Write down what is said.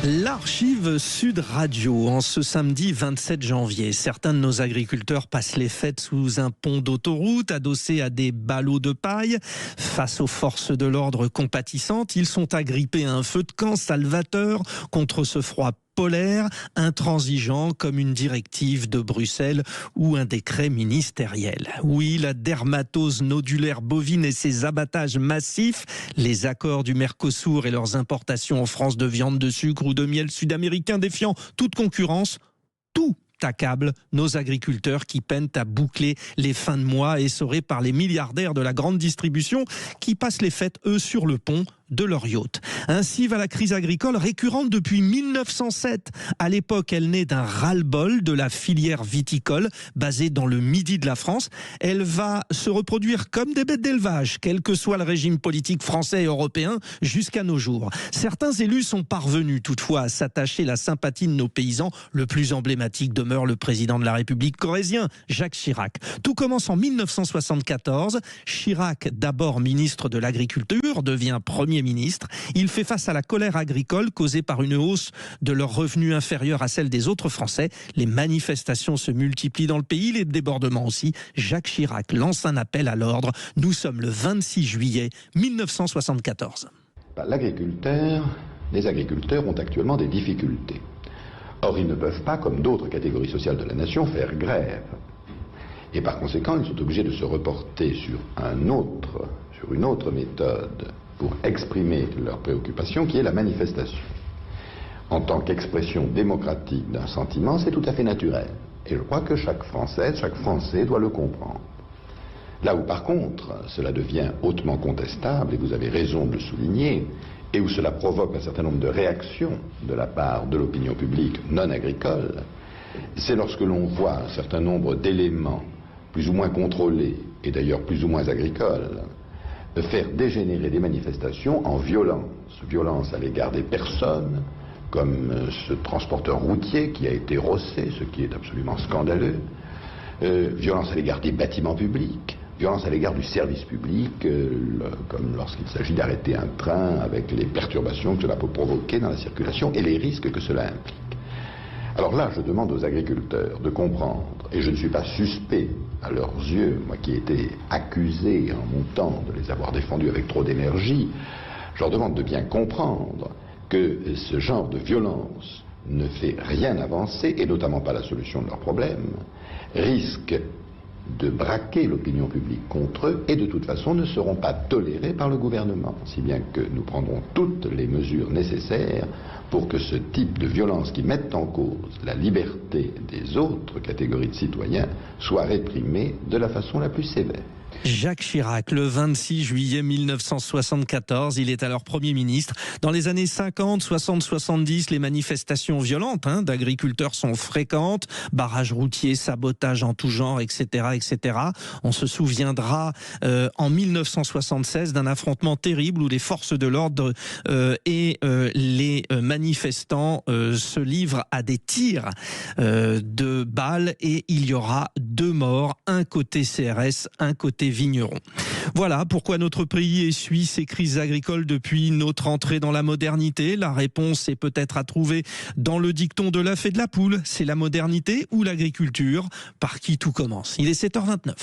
L'Archive Sud Radio, en ce samedi 27 janvier. Certains de nos agriculteurs passent les fêtes sous un pont d'autoroute, adossés à des ballots de paille. Face aux forces de l'ordre compatissantes, ils sont agrippés à un feu de camp salvateur contre ce froid polaire, intransigeant comme une directive de Bruxelles ou un décret ministériel. Oui, la dermatose nodulaire bovine et ses abattages massifs, les accords du Mercosur et leurs importations en France de viande, de sucre ou de miel sud-américain défiant toute concurrence, tout accable nos agriculteurs qui peinent à boucler les fins de mois essorés par les milliardaires de la grande distribution qui passent les fêtes, eux, sur le pont de leur yacht. Ainsi va la crise agricole récurrente depuis 1907. À l'époque, elle naît d'un ras-le-bol de la filière viticole basée dans le midi de la France. Elle va se reproduire comme des bêtes d'élevage, quel que soit le régime politique français et européen, jusqu'à nos jours. Certains élus sont parvenus toutefois à s'attacher la sympathie de nos paysans. Le plus emblématique demeure le président de la République corrézien, Jacques Chirac. Tout commence en 1974. Chirac, d'abord ministre de l'Agriculture, devient Premier ministre. Il fait face à la colère agricole causée par une hausse de leurs revenus inférieurs à celle des autres Français. Les manifestations se multiplient dans le pays, les débordements aussi. Jacques Chirac lance un appel à l'ordre. Nous sommes le 26 juillet 1974. Les agriculteurs ont actuellement des difficultés. Or, ils ne peuvent pas, comme d'autres catégories sociales de la nation, faire grève. Et par conséquent, ils sont obligés de se reporter sur une autre méthode pour exprimer leurs préoccupations, qui est la manifestation. En tant qu'expression démocratique d'un sentiment, c'est tout à fait naturel. Et je crois que chaque Français doit le comprendre. Là où par contre, cela devient hautement contestable, et vous avez raison de le souligner, et où cela provoque un certain nombre de réactions de la part de l'opinion publique non agricole, c'est lorsque l'on voit un certain nombre d'éléments plus ou moins contrôlés, et d'ailleurs plus ou moins agricoles, faire dégénérer des manifestations en violence à l'égard des personnes, comme ce transporteur routier qui a été rossé, ce qui est absolument scandaleux, violence à l'égard des bâtiments publics, violence à l'égard du service public, comme lorsqu'il s'agit d'arrêter un train avec les perturbations que cela peut provoquer dans la circulation et les risques que cela implique. Alors là, je demande aux agriculteurs de comprendre, et je ne suis pas suspect à leurs yeux, moi qui ai été accusé en mon temps de les avoir défendus avec trop d'énergie, je leur demande de bien comprendre que ce genre de violence ne fait rien avancer, et notamment pas la solution de leurs problèmes, risque de braquer l'opinion publique contre eux et de toute façon ne seront pas tolérés par le gouvernement, si bien que nous prendrons toutes les mesures nécessaires pour que ce type de violence qui mette en cause la liberté des autres catégories de citoyens soit réprimé de la façon la plus sévère. Jacques Chirac, le 26 juillet 1974, il est alors Premier ministre. Dans les années 50, 60, 70, les manifestations violentes d'agriculteurs sont fréquentes, barrages routiers, sabotage en tout genre, etc., etc. On se souviendra en 1976 d'un affrontement terrible où les forces de l'ordre et les manifestants se livrent à des tirs de balles et il y aura 2 morts, un côté CRS, un côté vignerons. Voilà pourquoi notre pays essuie ces crises agricoles depuis notre entrée dans la modernité. La réponse est peut-être à trouver dans le dicton de l'œuf et de la poule. C'est la modernité ou l'agriculture? Par qui tout commence? Il est 7h29.